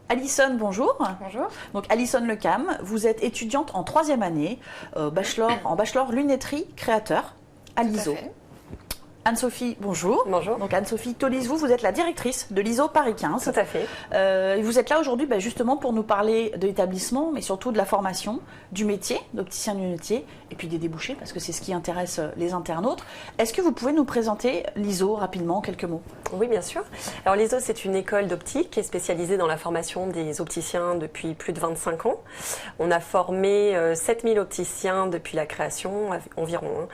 Alison, bonjour. Bonjour. Donc Alison Lecam, vous êtes étudiante en 3e année, en bachelor lunetterie créateur à l'ISO. Anne-Sophie, bonjour. Bonjour. Donc Anne-Sophie Tolis-vous, vous êtes la directrice de l'ISO Paris 15. Tout à fait. Vous êtes là aujourd'hui justement pour nous parler de l'établissement, mais surtout de la formation, du métier d'opticien lunetier, et puis des débouchés, parce que c'est ce qui intéresse les internautes. Est-ce que vous pouvez nous présenter l'ISO rapidement, en quelques mots? Oui, bien sûr. Alors l'ISO, c'est une école d'optique qui est spécialisée dans la formation des opticiens depuis plus de 25 ans. On a formé 7000 opticiens depuis la création environ.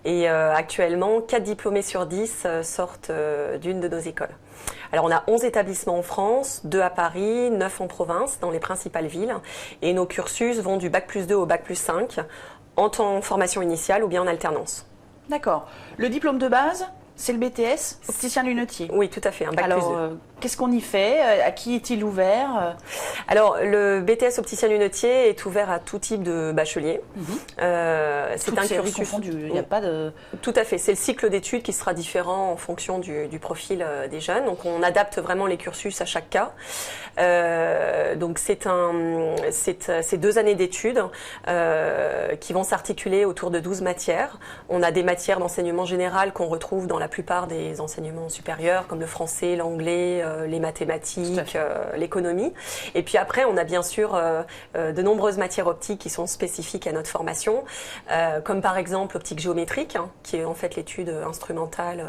Et actuellement, 4 diplômés sur 10 sortent d'une de nos écoles. Alors on a 11 établissements en France, 2 à Paris, 9 en province, dans les principales villes. Et nos cursus vont du Bac+2 au Bac+5, en formation initiale ou bien en alternance. D'accord. Le diplôme de base, c'est le BTS, opticien lunetier. Oui, tout à fait, un Bac+2. Alors, qu'est-ce qu'on y fait? À qui est-il ouvert? Alors, le BTS opticien lunetier est ouvert à tout type de bachelier. C'est un cursus confondu, il n'y a pas de... Tout à fait, c'est le cycle d'études qui sera différent en fonction du profil des jeunes. Donc, on adapte vraiment les cursus à chaque cas. Donc, c'est 2 années d'études qui vont s'articuler autour de 12 matières. On a des matières d'enseignement général qu'on retrouve dans la plupart des enseignements supérieurs, comme le français, l'anglais, les mathématiques, l'économie. Et puis après, on a bien sûr de nombreuses matières optiques qui sont spécifiques à notre formation, comme par exemple l'optique géométrique, qui est en fait l'étude instrumentale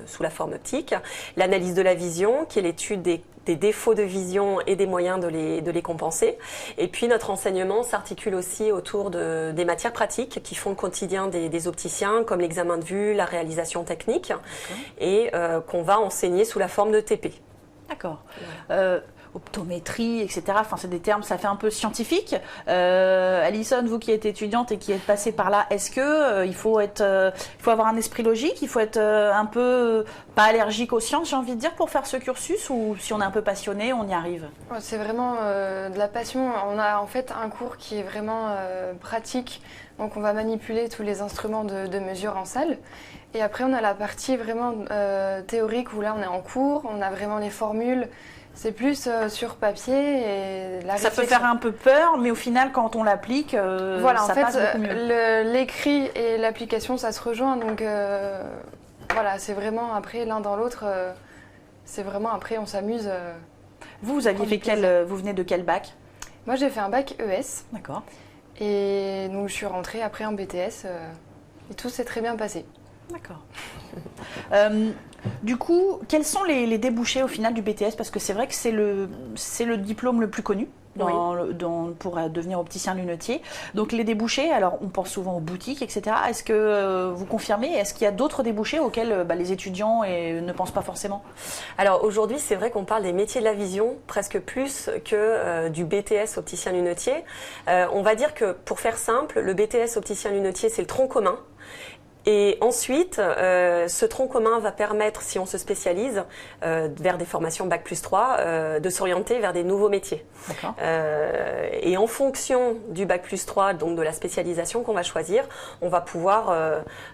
sous la forme optique, l'analyse de la vision, qui est l'étude des défauts de vision et des moyens de les compenser. Et puis notre enseignement s'articule aussi autour des matières pratiques qui font le quotidien des opticiens, comme l'examen de vue, la réalisation technique, et qu'on va enseigner sous la forme de TP. D'accord. Optométrie, etc. Enfin, c'est des termes, ça fait un peu scientifique. Alison, vous qui êtes étudiante et qui êtes passée par là, est-ce que il faut avoir un esprit logique, il faut être un peu pas allergique aux sciences, j'ai envie de dire, pour faire ce cursus, ou si on est un peu passionné, on y arrive? C'est vraiment de la passion. On a en fait un cours qui est vraiment pratique. Donc on va manipuler tous les instruments de mesure en salle. Et après, on a la partie vraiment théorique où là, on est en cours, on a vraiment les formules. C'est plus sur papier et la réflexion. Ça peut faire un peu peur, mais au final, quand on l'applique, voilà, ça passe beaucoup mieux. L'écrit et l'application, ça se rejoint. Donc voilà, c'est vraiment après l'un dans l'autre. C'est vraiment après, on s'amuse. Vous aviez fait vous venez de quel bac? Moi, j'ai fait un bac ES. D'accord. Et donc, je suis rentrée après en BTS et tout s'est très bien passé. D'accord. Du coup, quels sont les débouchés au final du BTS? Parce que c'est vrai que c'est le diplôme le plus connu pour devenir opticien lunetier. Donc les débouchés, alors on pense souvent aux boutiques, etc. Est-ce que vous confirmez? Est-ce qu'il y a d'autres débouchés auxquels les étudiants ne pensent pas forcément? Alors aujourd'hui, c'est vrai qu'on parle des métiers de la vision presque plus que du BTS opticien lunetier. On va dire que, pour faire simple, le BTS opticien lunetier, c'est le tronc commun. Et ensuite, ce tronc commun va permettre, si on se spécialise vers des formations Bac+3, de s'orienter vers des nouveaux métiers. Et en fonction du Bac+3, donc de la spécialisation qu'on va choisir, on va pouvoir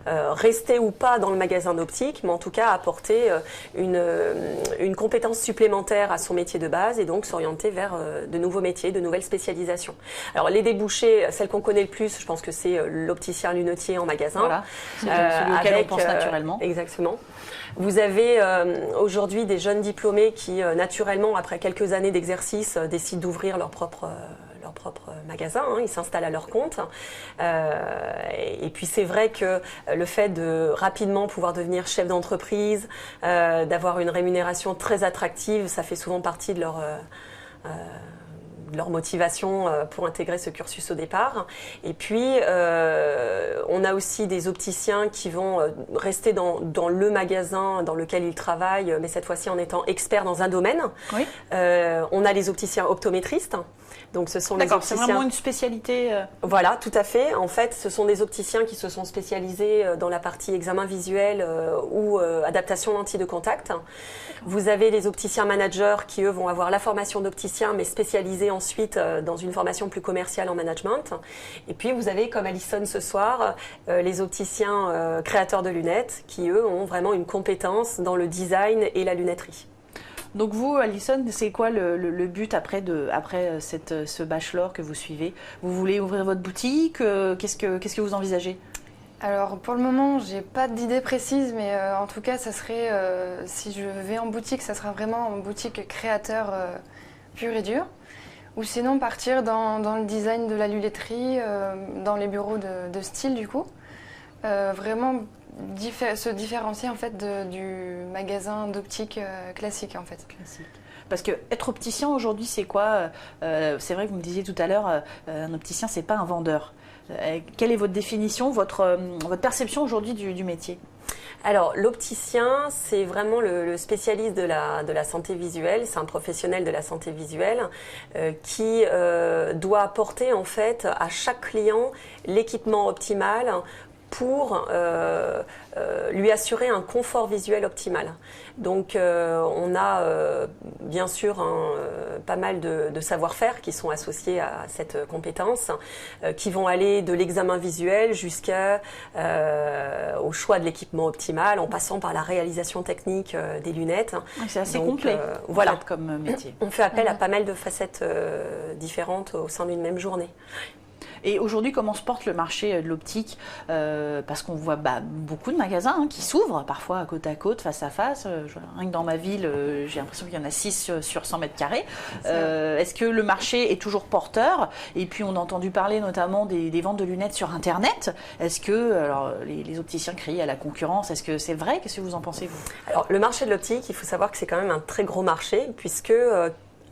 rester ou pas dans le magasin d'optique, mais en tout cas apporter une compétence supplémentaire à son métier de base et donc s'orienter vers de nouveaux métiers, de nouvelles spécialisations. Alors les débouchés, celle qu'on connaît le plus, je pense que c'est l'opticien lunetier en magasin. Voilà. Celui auquel on pense naturellement. Exactement. Vous avez aujourd'hui des jeunes diplômés qui, naturellement, après quelques années d'exercice, décident d'ouvrir leur propre magasin, ils s'installent à leur compte. Et puis c'est vrai que le fait de rapidement pouvoir devenir chef d'entreprise, d'avoir une rémunération très attractive, ça fait souvent partie de leur motivation pour intégrer ce cursus au départ. Et puis, on a aussi des opticiens qui vont rester dans le magasin dans lequel ils travaillent, mais cette fois-ci en étant experts dans un domaine. Oui. On a les opticiens optométristes Donc ce sont les D'accord, c'est opticiens. vraiment une spécialité. Voilà, tout à fait. En fait, ce sont des opticiens qui se sont spécialisés dans la partie examen visuel ou adaptation lentilles de contact. Vous avez les opticiens managers qui, eux, vont avoir la formation d'opticien, mais spécialisés ensuite dans une formation plus commerciale en management. Et puis, vous avez, comme Alison ce soir, les opticiens créateurs de lunettes qui, eux, ont vraiment une compétence dans le design et la lunetterie. Donc vous, Alison, c'est quoi le but après ce bachelor que vous suivez? Vous voulez ouvrir votre boutique? Qu'est-ce que vous envisagez? Alors pour le moment, j'ai pas d'idée précise, mais en tout cas, ça serait, si je vais en boutique, ça sera vraiment en boutique créateur pur et dur. Ou sinon partir dans le design de la lunetterie, dans les bureaux de style du coup. Vraiment se différencier en fait du magasin d'optique classique en fait. Classique. Parce que être opticien aujourd'hui, c'est quoi? C'est vrai que vous me disiez tout à l'heure, un opticien, c'est pas un vendeur. Quelle est votre définition, votre perception aujourd'hui du métier? Alors, l'opticien, c'est vraiment le spécialiste de la santé visuelle. C'est un professionnel de la santé visuelle qui doit apporter en fait à chaque client l'équipement optimal pour lui assurer un confort visuel optimal. Donc on a bien sûr pas mal de savoir-faire qui sont associés à cette compétence, qui vont aller de l'examen visuel jusqu'à au choix de l'équipement optimal, en passant par la réalisation technique des lunettes. C'est assez complet voilà. en fait, comme métier. On fait appel à pas mal de facettes différentes au sein d'une même journée. Et aujourd'hui, comment se porte le marché de l'optique? Parce qu'on voit beaucoup de magasins qui s'ouvrent, parfois côte à côte, face à face. Rien que dans ma ville, j'ai l'impression qu'il y en a 6 sur 100 mètres carrés. Est-ce que le marché est toujours porteur? Et puis, on a entendu parler notamment des ventes de lunettes sur Internet. Est-ce que les opticiens crient à la concurrence? Est-ce que c'est vrai? Qu'est-ce que vous en pensez, vous? Alors, le marché de l'optique, il faut savoir que c'est quand même un très gros marché, puisque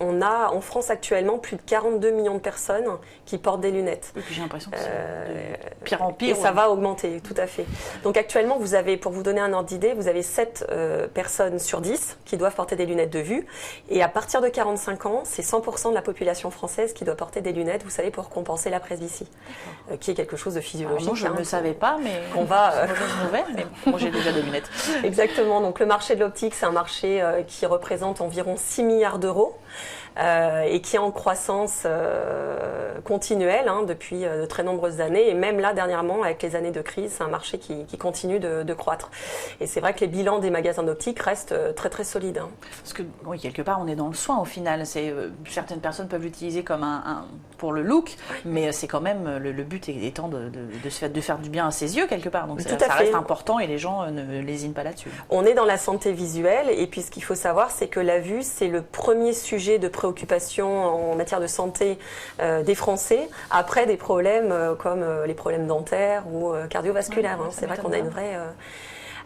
on a en France actuellement plus de 42 millions de personnes qui portent des lunettes. Et puis j'ai l'impression que c'est de pire en pire. Et ça va augmenter, tout à fait. Donc actuellement, vous avez, pour vous donner un ordre d'idée, vous avez 7 personnes sur 10 qui doivent porter des lunettes de vue. Et à partir de 45 ans, c'est 100% de la population française qui doit porter des lunettes, vous savez, pour compenser la presbytie, qui est quelque chose de physiologique. Alors moi, je ne le savais pas, mais on va... c'est une mauvaise nouvelle, mais moi j'ai déjà des lunettes. Exactement. Donc le marché de l'optique, c'est un marché qui représente environ 6 milliards d'euros. Et qui est en croissance continuelle depuis de très nombreuses années. Et même là, dernièrement, avec les années de crise, c'est un marché qui continue de croître. Et c'est vrai que les bilans des magasins d'optique restent très très solides. Parce que, oui, quelque part, on est dans le soin au final. Certaines personnes peuvent l'utiliser comme pour le look, mais c'est quand même, le but étant de faire du bien à ses yeux quelque part. Donc ça reste important et les gens ne lésinent pas là-dessus. On est dans la santé visuelle et puis ce qu'il faut savoir, c'est que la vue, c'est le premier sujet de préoccupation en matière de santé des Français, après des problèmes comme les problèmes dentaires ou cardiovasculaires. C'est vrai qu'on a une vraie...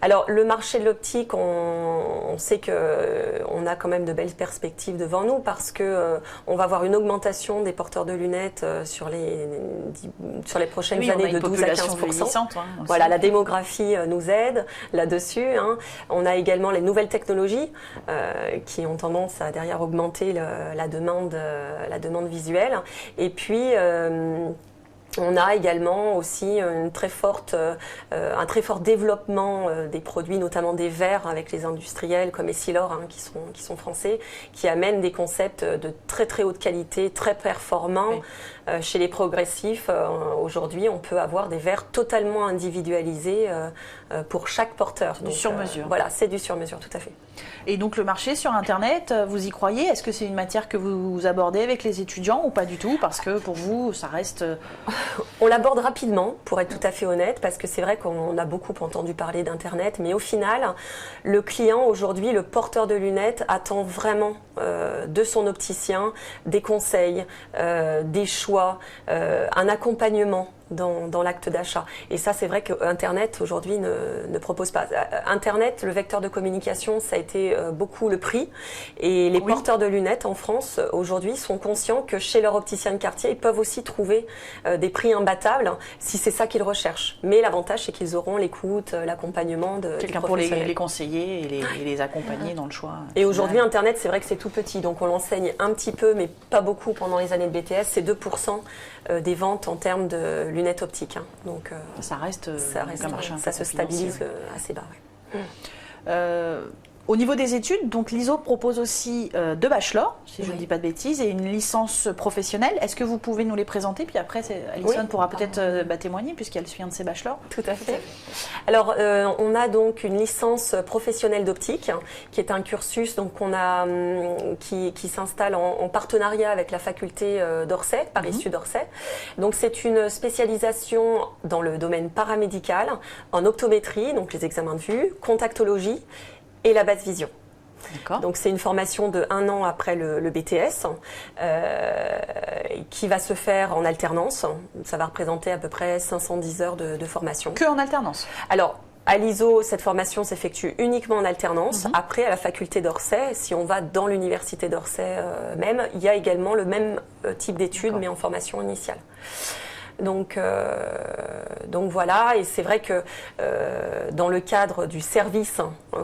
Alors, le marché de l'optique, on sait qu'on a quand même de belles perspectives devant nous parce que on va avoir une augmentation des porteurs de lunettes sur les prochaines années de 12 à 15%. Voilà, la démographie nous aide là-dessus. On a également les nouvelles technologies qui ont tendance à derrière augmenter la demande visuelle. Et puis on a également aussi un très fort développement des produits, notamment des verres avec les industriels comme Essilor qui sont français, qui amènent des concepts de très très haute qualité, très performants. Oui. Chez les progressifs, aujourd'hui, on peut avoir des verres totalement individualisés pour chaque porteur. Du sur-mesure. Voilà, c'est du sur-mesure, tout à fait. Et donc le marché sur Internet, vous y croyez? Est-ce que c'est une matière que vous abordez avec les étudiants ou pas du tout? Parce que pour vous, ça reste... On l'aborde rapidement, pour être tout à fait honnête, parce que c'est vrai qu'on a beaucoup entendu parler d'Internet, mais au final, le client aujourd'hui, le porteur de lunettes, attend vraiment de son opticien des conseils, des choix, un accompagnement dans l'acte d'achat. Et ça, c'est vrai que Internet aujourd'hui ne propose pas. Internet, le vecteur de communication, ça a été beaucoup le prix. Et les porteurs de lunettes en France aujourd'hui sont conscients que chez leur opticien de quartier, ils peuvent aussi trouver des prix imbattables si c'est ça qu'ils recherchent. Mais l'avantage, c'est qu'ils auront l'écoute, l'accompagnement de quelqu'un pour les conseiller et les accompagner dans le choix. Et aujourd'hui, Internet, c'est vrai que c'est tout petit. Donc on l'enseigne un petit peu, mais pas beaucoup pendant les années de BTS. C'est 2% des ventes en termes de lunettes optiques. Hein. Donc ça reste un marché ça se stabilise assez bas. Ouais. Au niveau des études, donc l'ISO propose aussi 2 bachelors, si je ne dis pas de bêtises, et une licence professionnelle. Est-ce que vous pouvez nous les présenter? Puis après, Alison pourra peut-être témoigner, puisqu'elle suit un de ces bachelors. Tout à fait. Alors, on a donc une licence professionnelle d'optique, qui est un cursus donc, qui s'installe en partenariat avec la faculté d'Orsay, Paris-Sud Orsay. Donc, c'est une spécialisation dans le domaine paramédical, en optométrie, donc les examens de vue, contactologie, et la basse vision. Donc c'est une formation de 1 an après le BTS qui va se faire en alternance. Ça va représenter à peu près 510 heures de formation. Que en alternance? Alors, à l'ISO, cette formation s'effectue uniquement en alternance. Après, à la faculté d'Orsay, si on va dans l'université d'Orsay même, il y a également le même type d'études, mais en formation initiale. Donc voilà, et c'est vrai que dans le cadre du service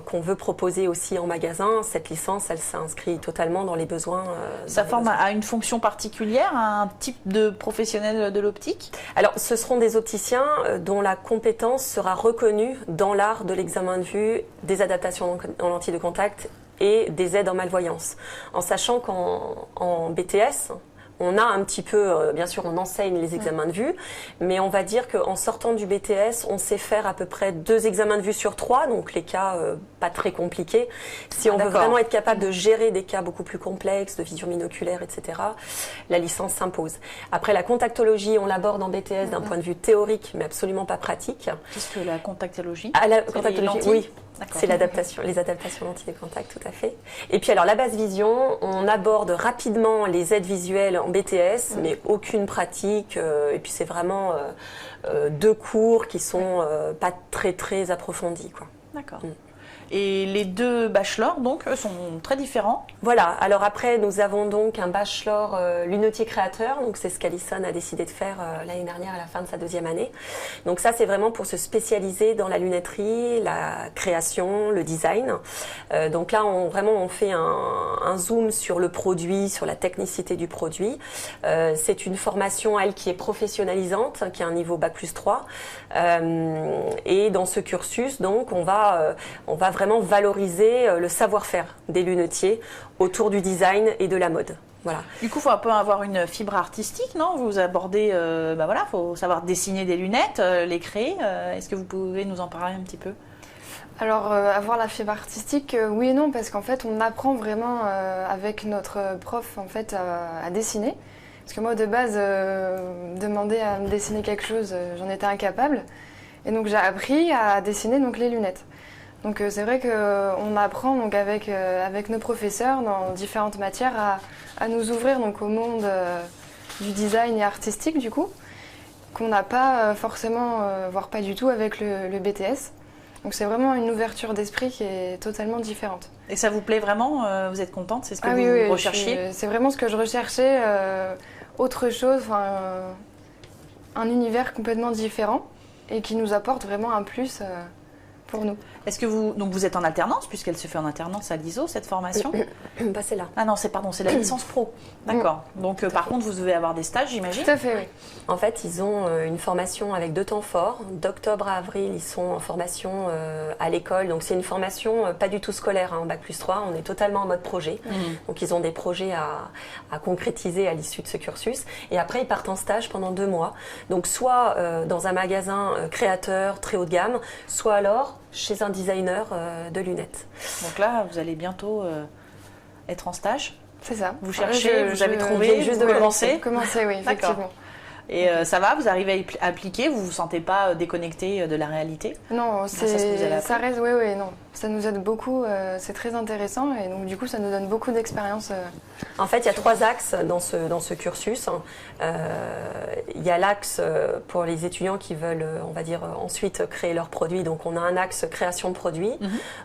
qu'on veut proposer aussi en magasin, cette licence, elle s'inscrit totalement dans les besoins. Ça forme à une fonction particulière, à un type de professionnel de l'optique? Alors, ce seront des opticiens dont la compétence sera reconnue dans l'art de l'examen de vue, des adaptations en lentilles de contact et des aides en malvoyance. En sachant qu'en BTS, on a un petit peu, bien sûr, on enseigne les examens de vue, mais on va dire qu'en sortant du BTS, on sait faire à peu près 2 examens de vue sur 3, donc les cas pas très compliqués. Si on veut vraiment être capable de gérer des cas beaucoup plus complexes, de vision binoculaire, etc., la licence s'impose. Après, la contactologie, on l'aborde en BTS d'un point de vue théorique, mais absolument pas pratique. Qu'est-ce que la contactologie? La contactologie, oui. C'est l'adaptation, les adaptations lentilles de contact, tout à fait. Et puis alors la basse vision, on aborde rapidement les aides visuelles en BTS, mais aucune pratique. Et puis c'est vraiment 2 cours qui sont pas très approfondis, quoi. D'accord. Et les 2 bachelors, donc, eux, sont très différents. Voilà. Alors après, nous avons donc un bachelor lunetier créateur. Donc c'est ce qu'Alison a décidé de faire l'année dernière à la fin de sa 2e année. Donc ça, c'est vraiment pour se spécialiser dans la lunetterie, la création, le design. Donc là, on fait un zoom sur le produit, sur la technicité du produit. C'est une formation, elle, qui est professionnalisante, qui a un niveau Bac+3. Et dans ce cursus, donc, on va vraiment valoriser le savoir-faire des lunetiers autour du design et de la mode. Voilà. Du coup, il faut un peu avoir une fibre artistique, non? Vous abordez, faut savoir dessiner des lunettes, les créer. Est-ce que vous pouvez nous en parler un petit peu? Alors, avoir la fibre artistique, oui et non, parce qu'en fait, on apprend vraiment avec notre prof en fait à dessiner. Parce que moi, de base, demander à me dessiner quelque chose, j'en étais incapable. Et donc, j'ai appris à dessiner donc les lunettes. Donc c'est vrai qu'on apprend donc, avec nos professeurs dans différentes matières à nous ouvrir donc, au monde du design et artistique du coup, qu'on n'a pas forcément, voire pas du tout avec le BTS. Donc c'est vraiment une ouverture d'esprit qui est totalement différente. Et ça vous plaît vraiment? Vous êtes contente? C'est ce que vous recherchiez? C'est vraiment ce que je recherchais, autre chose, un univers complètement différent et qui nous apporte vraiment un plus pour nous. Est-ce que vous êtes en alternance, puisqu'elle se fait en alternance à l'ISO, cette formation? C'est là. Ah non, c'est la licence pro. D'accord. Donc par contre, vous devez avoir des stages, j'imagine? Tout à fait, oui. En fait, ils ont une formation avec 2 temps forts. D'octobre à avril, ils sont en formation à l'école. Donc c'est une formation pas du tout scolaire, en Bac+3. On est totalement en mode projet. Donc ils ont des projets à concrétiser à l'issue de ce cursus. Et après, ils partent en stage pendant 2 mois. Donc soit dans un magasin créateur très haut de gamme, soit alors chez un designer de lunettes. Donc là, vous allez bientôt être en stage? C'est ça. Vous cherchez, vous avez trouvé, juste vous commencez? Commencer, oui, effectivement. Et ça va, vous arrivez à appliquer, vous vous sentez pas déconnecté de la réalité? Non, ça reste, oui, non. Ça nous aide beaucoup, c'est très intéressant et donc du coup ça nous donne beaucoup d'expérience. En fait, il y a 3 axes dans ce cursus. Il y a l'axe pour les étudiants qui veulent, on va dire, ensuite créer leurs produits. Donc on a un axe création de produits,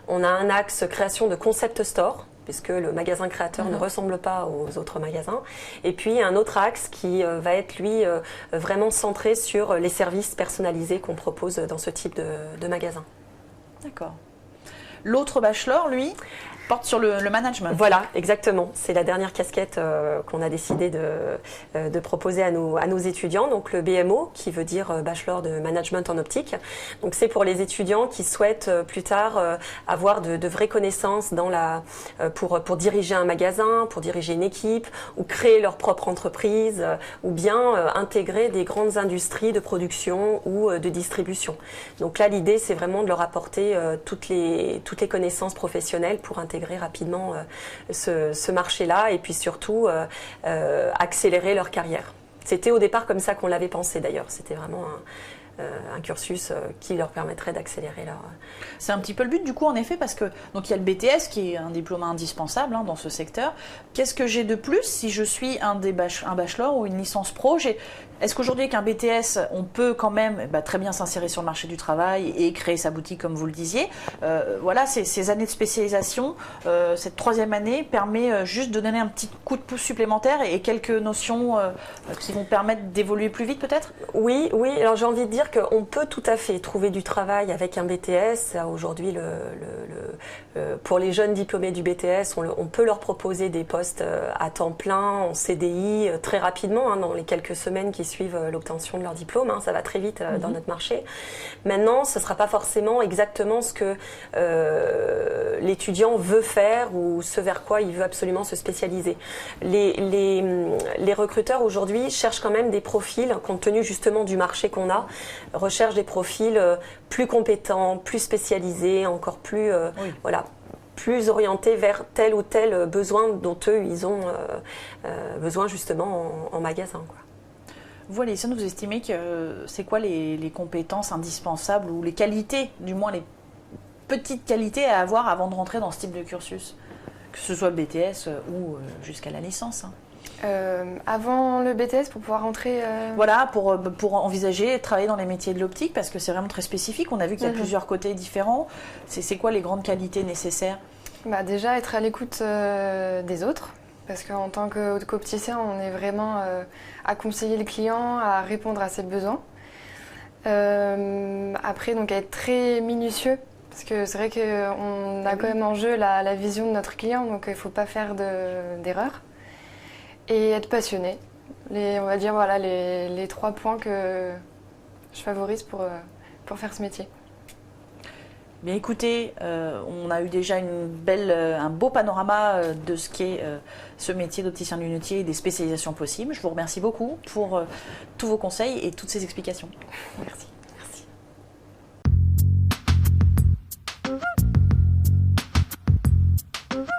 on a un axe création de concept store, puisque le magasin créateur ne ressemble pas aux autres magasins. Et puis un autre axe qui va être, lui, vraiment centré sur les services personnalisés qu'on propose dans ce type de magasin. D'accord. L'autre bachelor, lui, porte sur le management. Voilà, exactement. C'est la dernière casquette qu'on a décidé de proposer à nos étudiants. Donc le BMO, qui veut dire Bachelor de Management en optique. Donc c'est pour les étudiants qui souhaitent plus tard avoir de vraies connaissances pour diriger un magasin, pour diriger une équipe, ou créer leur propre entreprise, ou bien intégrer des grandes industries de production ou de distribution. Donc là, l'idée, c'est vraiment de leur apporter toutes les connaissances professionnelles pour intégrer rapidement ce marché-là et puis surtout accélérer leur carrière. C'était au départ comme ça qu'on l'avait pensé d'ailleurs. C'était vraiment un cursus qui leur permettrait d'accélérer leur... C'est un petit peu le but du coup en effet parce que donc il y a le BTS qui est un diplôme indispensable dans ce secteur. Qu'est-ce que j'ai de plus si je suis un bachelor ou une licence pro? Est-ce qu'aujourd'hui avec un BTS on peut quand même très bien s'insérer sur le marché du travail et créer sa boutique comme vous le disiez? Voilà, ces années de spécialisation, cette 3e année permet juste de donner un petit coup de pouce supplémentaire et quelques notions qui vont permettre d'évoluer plus vite peut-être? Oui, alors j'ai envie de dire qu'on peut tout à fait trouver du travail avec un BTS. Aujourd'hui, pour les jeunes diplômés du BTS, on peut leur proposer des postes à temps plein, en CDI, très rapidement, dans les quelques semaines qui suivent l'obtention de leur diplôme. Ça va très vite dans notre marché. Maintenant, ce ne sera pas forcément exactement ce que l'étudiant veut faire ou ce vers quoi il veut absolument se spécialiser. Les recruteurs aujourd'hui cherchent quand même des profils, compte tenu justement du marché qu'on a, recherchent des profils plus compétents, plus spécialisés, encore plus, plus orientés vers tel ou tel besoin dont eux, ils ont besoin justement en magasin, quoi. Vous, Alison, vous estimez que c'est quoi les compétences indispensables ou les qualités, du moins les petites qualités à avoir avant de rentrer dans ce type de cursus, que ce soit le BTS ou jusqu'à la licence? Avant le BTS pour pouvoir rentrer... Voilà, pour envisager travailler dans les métiers de l'optique, parce que c'est vraiment très spécifique. On a vu qu'il y a plusieurs côtés différents. C'est quoi les grandes qualités nécessaires? Déjà, être à l'écoute des autres. Parce qu'en tant qu'opticien, on est vraiment à conseiller le client, à répondre à ses besoins. Après, donc, être très minutieux. Parce que c'est vrai qu'on a quand même en jeu la vision de notre client, donc il ne faut pas faire d'erreur. Et être passionné. On va dire voilà, les 3 points que je favorise pour faire ce métier. Bien écoutez, on a eu déjà un beau panorama de ce qu'est ce métier d'opticien lunetier et des spécialisations possibles. Je vous remercie beaucoup pour tous vos conseils et toutes ces explications. Merci.